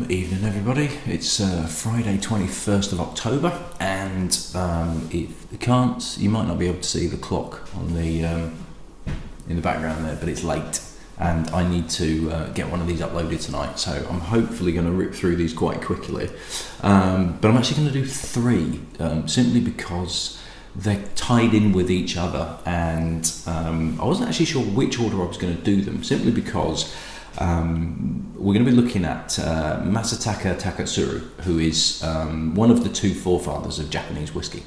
Evening everybody, it's Friday 21st of October, and you might not be able to see the clock on the in the background there, but it's late and I need to get one of these uploaded tonight, so I'm hopefully going to rip through these quite quickly, but I'm actually going to do three, simply because they're tied in with each other, and I wasn't actually sure which order I was going to do them, simply because we're going to be looking at Masataka Taketsuru, who is one of the two forefathers of Japanese whiskey,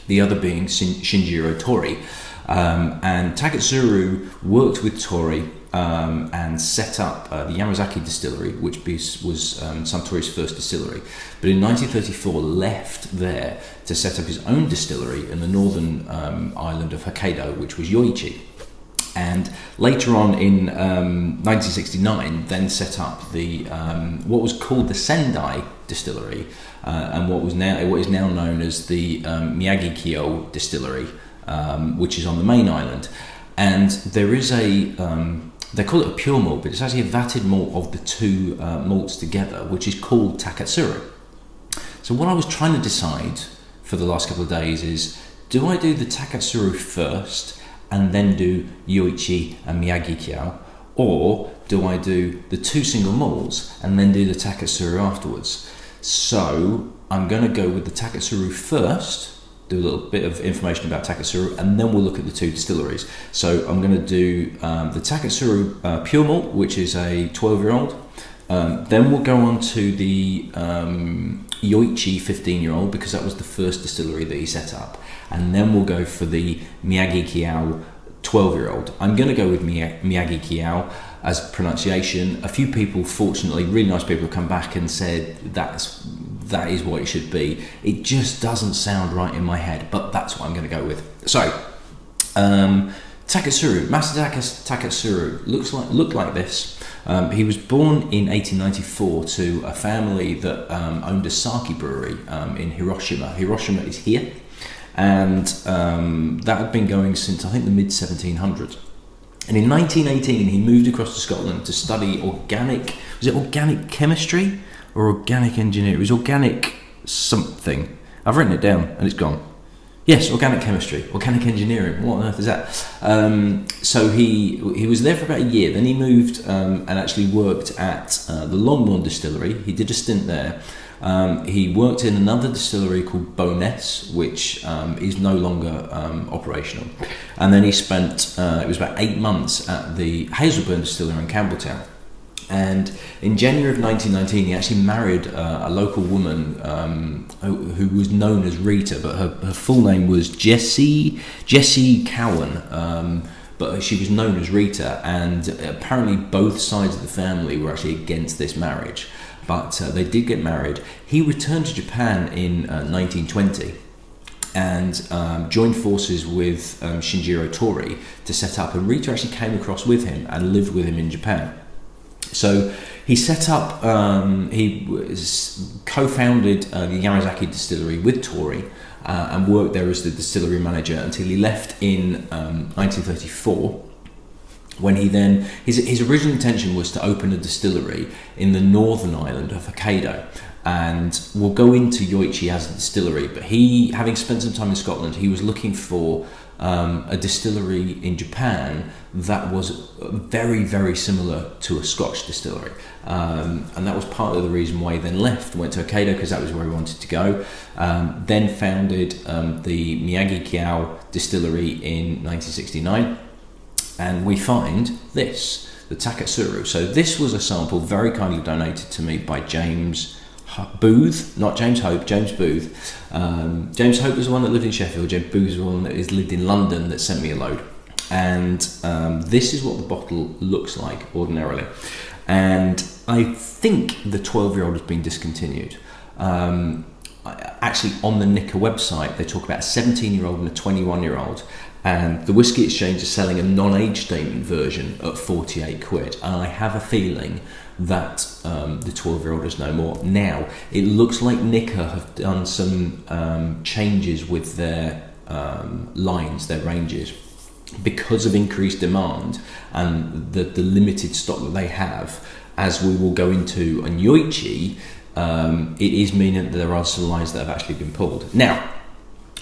the other being Shinjiro Tori. And Taketsuru worked with Tori and set up the Yamazaki distillery, which was Suntory's first distillery. But in 1934 left there to set up his own distillery in the northern island of Hokkaido, which was Yoichi. And later on in 1969, then set up the what was called the Sendai distillery, and what is now known as the Miyagikyo distillery, which is on the main island. And there is they call it a pure malt, but it's actually a vatted malt of the two malts together, which is called Taketsuru. So what I was trying to decide for the last couple of days is, do I do the Taketsuru first and then do Yoichi and Miyagikyo, or do I do the two single malts and then do the Taketsuru afterwards? So I'm going to go with the Taketsuru first, do a little bit of information about Taketsuru, and then we'll look at the two distilleries. So I'm going to do the Taketsuru Pure Malt, which is a 12-year-old. Then we'll go on to the Yoichi 15-year-old, because that was the first distillery that he set up. And then we'll go for the Miyagikyo 12-year-old. I'm going to go with Miyagikyo as pronunciation. A few people, fortunately, really nice people, have come back and said that is what it should be. It just doesn't sound right in my head, but that's what I'm going to go with. So, Taketsuru, Masataka Taketsuru looked like this. He was born in 1894 to a family that owned a sake brewery in Hiroshima. Hiroshima is here, and that had been going since, I think, the mid-1700s. And in 1918, he moved across to Scotland to study organic chemistry or organic engineering? It was organic something. I've written it down and it's gone. Yes, organic chemistry, organic engineering. What on earth is that? So he was there for about a year. Then he moved and actually worked at the Longbourn distillery. He did a stint there. He worked in another distillery called Bowness, which is no longer operational. And then he spent, it was about 8 months at the Hazelburn distillery in Campbelltown. And in January of 1919, he actually married a local woman who was known as Rita, but her full name was Jessie Cowan, but she was known as Rita, and apparently both sides of the family were actually against this marriage, but they did get married. He returned to Japan in 1920 and joined forces with Shinjiro Tori to set up, and Rita actually came across with him and lived with him in Japan. So he set up, he co-founded the Yamazaki distillery with Tori and worked there as the distillery manager until he left in 1934, when he then, his original intention was to open a distillery in the northern island of Hokkaido. And we'll go into Yoichi as a distillery, but he, having spent some time in Scotland, he was looking for a distillery in Japan that was very, very similar to a Scotch distillery. And that was part of the reason why he then left, went to Hokkaido, because that was where he wanted to go. Then founded the Miyagikyo distillery in 1969. And we find this, the Taketsuru. So this was a sample very kindly donated to me by James Booth, not James Hope, James Booth. James Hope was the one that lived in Sheffield. James Booth was the one that lived in London that sent me a load. And this is what the bottle looks like ordinarily. And I think the 12-year-old has been discontinued. Actually, on the Nikka website, they talk about a 17-year-old and a 21-year-old. And the Whisky Exchange is selling a non-age statement version at 48 quid. And I have a feeling that the 12-year-old is no more. Now, it looks like Nikka have done some changes with their lines, their ranges. because of increased demand and the limited stock that they have, as we will go into on Yoichi, it is meaning that there are some lines that have actually been pulled. Now,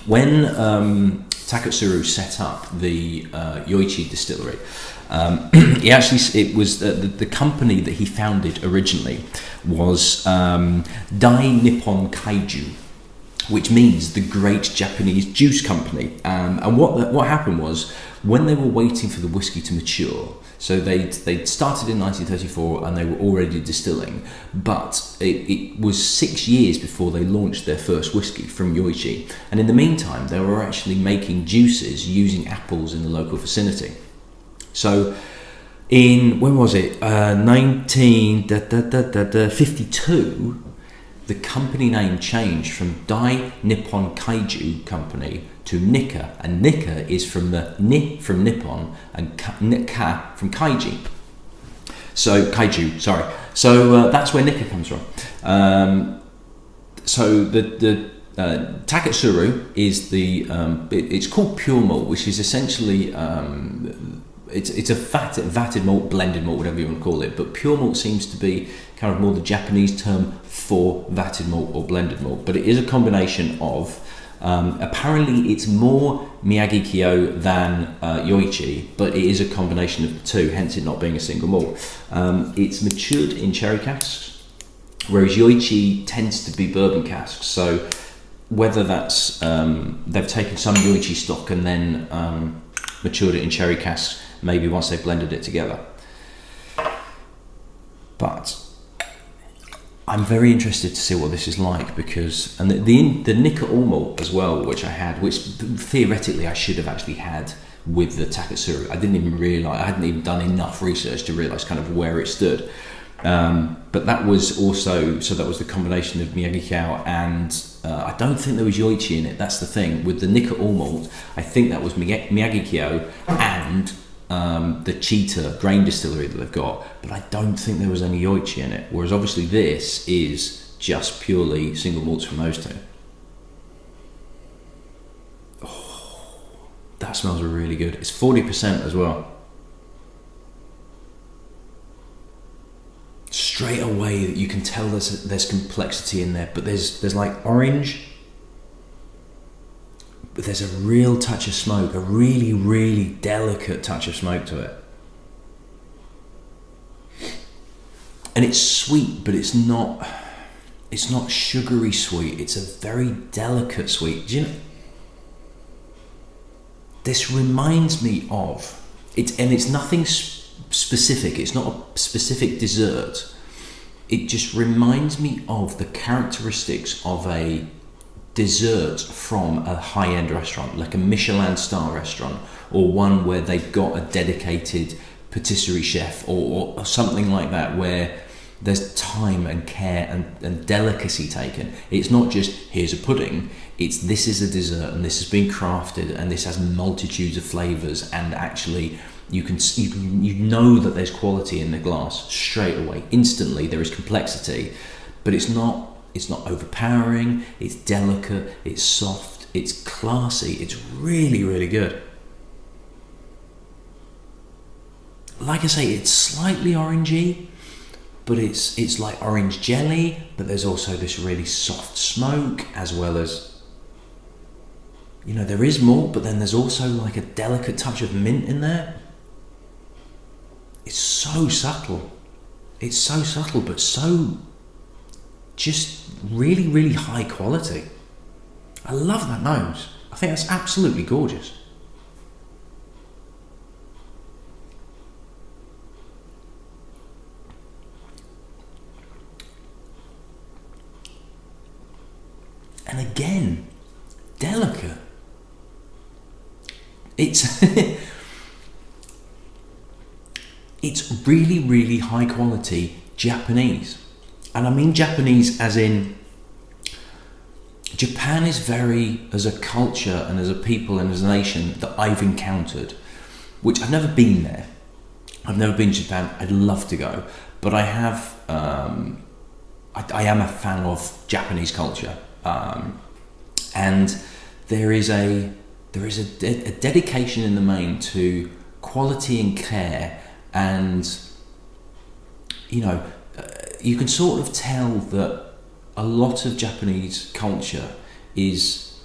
when Taketsuru set up the Yoichi distillery, it was the company that he founded originally was Dai Nippon Kaiju, which means the Great Japanese Juice Company. And what happened was, when they were waiting for the whiskey to mature, so they'd started in 1934 and they were already distilling, but it was 6 years before they launched their first whiskey from Yoichi. And in the meantime, they were actually making juices using apples in the local vicinity. So when was it? 1952, the company name changed from Dai Nippon Kaiju Company to Nikka, and Nikka is from the Ni from Nippon and Ka from Kaiji. So Kaiju, sorry. So that's where Nikka comes from. So the Taketsuru is it's called Pure Malt, which is essentially it's a vatted malt, blended malt, whatever you want to call it. But Pure Malt seems to be kind of more the Japanese term for vatted malt or blended malt. But it is a combination of. Apparently it's more Miyagikyo than Yoichi, but it is a combination of the two, hence it not being a single malt. It's matured in cherry casks, whereas Yoichi tends to be bourbon casks. So whether that's they've taken some Yoichi stock and then matured it in cherry casks, maybe once they've blended it together. But I'm very interested to see what this is like, because the Nikka Pure Malt as well, which I had, which theoretically I should have actually had with the Taketsuru. I didn't even realise, I hadn't even done enough research to realise kind of where it stood. But that was also, so that was the combination of Miyagikyo and I don't think there was Yoichi in it. That's the thing with the Nikka Pure Malt. I think that was Miyagikyo and the Cheetah grain distillery that they've got, but I don't think there was any Yoichi in it, whereas obviously this is just purely single malts from those two. Oh, that smells really good. It's 40% as well. Straight away you can tell there's complexity in there, but there's like orange, but there's a real touch of smoke, a really, really delicate touch of smoke to it. And it's sweet, but it's not sugary sweet. It's a very delicate sweet. Do you know? This reminds me of it's nothing specific. It's not a specific dessert. It just reminds me of the characteristics of a dessert from a high-end restaurant, like a Michelin star restaurant, or one where they've got a dedicated patisserie chef or something like that, where there's time and care and delicacy taken. It's not just here's a pudding, it's this is a dessert and this has been crafted and this has multitudes of flavors, and actually you know that there's quality in the glass straight away, instantly. There is complexity, but it's not overpowering, it's delicate, it's soft, it's classy, it's really, really good. Like I say, it's slightly orangey, but it's like orange jelly, but there's also this really soft smoke, as well as, there is malt, but then there's also like a delicate touch of mint in there. It's so subtle. It's so subtle, but so just really, really high quality. I love that nose. I think that's absolutely gorgeous. And again, delicate. It's it's really, really high quality Japanese. And I mean Japanese as in, Japan is very, as a culture and as a people and as a nation that I've encountered, which I've never been there. I've never been to Japan. I'd love to go, but I have. I am a fan of Japanese culture, and there's there is a dedication in the main to quality and care, and you can sort of tell that a lot of Japanese culture is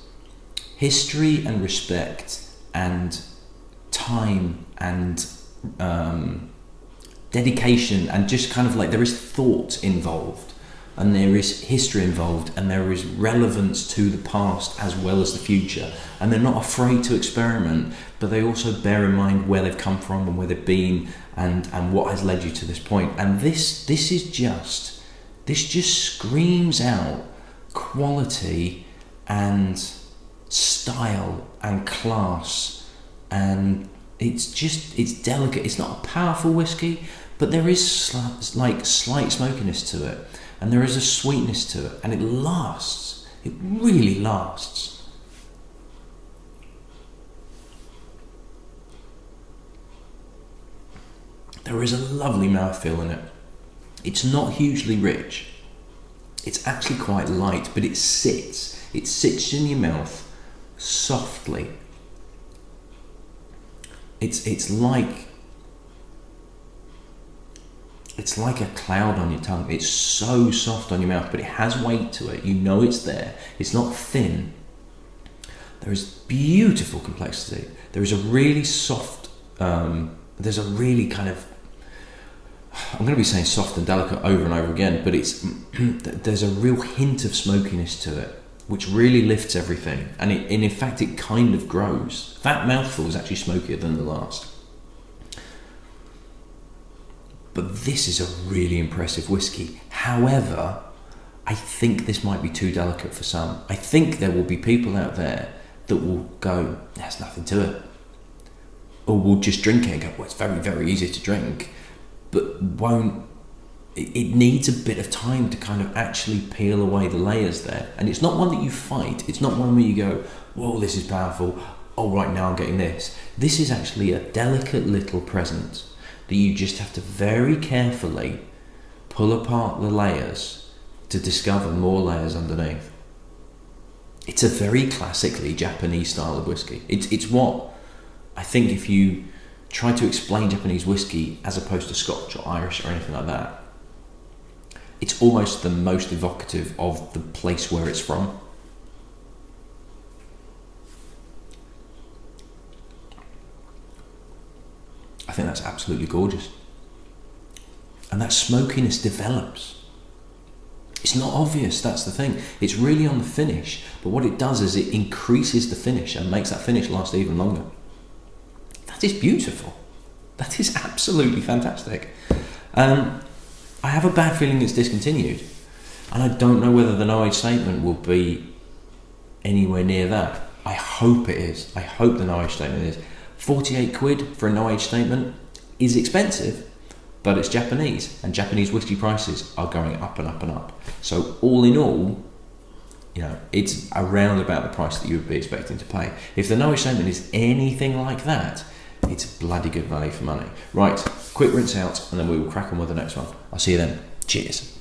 history and respect and time and dedication, and just kind of like there is thought involved, and there is history involved, and there is relevance to the past as well as the future, and they're not afraid to experiment, but they also bear in mind where they've come from and where they've been, and what has led you to this point. And this just screams out quality and style and class, and it's delicate. It's not a powerful whiskey, but there is slight smokiness to it, and there is a sweetness to it, and it lasts. It really lasts. There is a lovely mouthfeel in it. It's not hugely rich. It's actually quite light, but it sits in your mouth softly. It's like a cloud on your tongue. It's so soft on your mouth, but it has weight to it. You know it's there. It's not thin. There is beautiful complexity. There is a really soft, there's a really kind of, I'm going to be saying soft and delicate over and over again, but there's a real hint of smokiness to it, which really lifts everything, and in fact it kind of grows. That mouthful is actually smokier than the last. But this is a really impressive whiskey. However, I think this might be too delicate for some. I think there will be people out there that will go, there's nothing to it, or will just drink it and go, well, it's very, very easy to drink, but won't. It needs a bit of time to kind of actually peel away the layers there. And it's not one that you fight. It's not one where you go, whoa, this is powerful. Oh, right, now I'm getting this. This is actually a delicate little present that you just have to very carefully pull apart the layers to discover more layers underneath. It's a very classically Japanese style of whiskey. It's what I think, if you try to explain Japanese whiskey as opposed to Scotch or Irish or anything like that, it's almost the most evocative of the place where it's from. I think that's absolutely gorgeous. And that smokiness develops. It's not obvious, that's the thing. It's really on the finish, but what it does is it increases the finish and makes that finish last even longer. That is beautiful. That is absolutely fantastic. I have a bad feeling it's discontinued, and I don't know whether the no age statement will be anywhere near that. I hope it is. I hope the no age statement is. 48 quid for a no age statement is expensive, but it's Japanese, and Japanese whiskey prices are going up and up and up. So all in all, it's around about the price that you would be expecting to pay. If the no age statement is anything like that, it's bloody good value for money. Right, quick rinse out, and then we will crack on with the next one. I'll see you then. Cheers.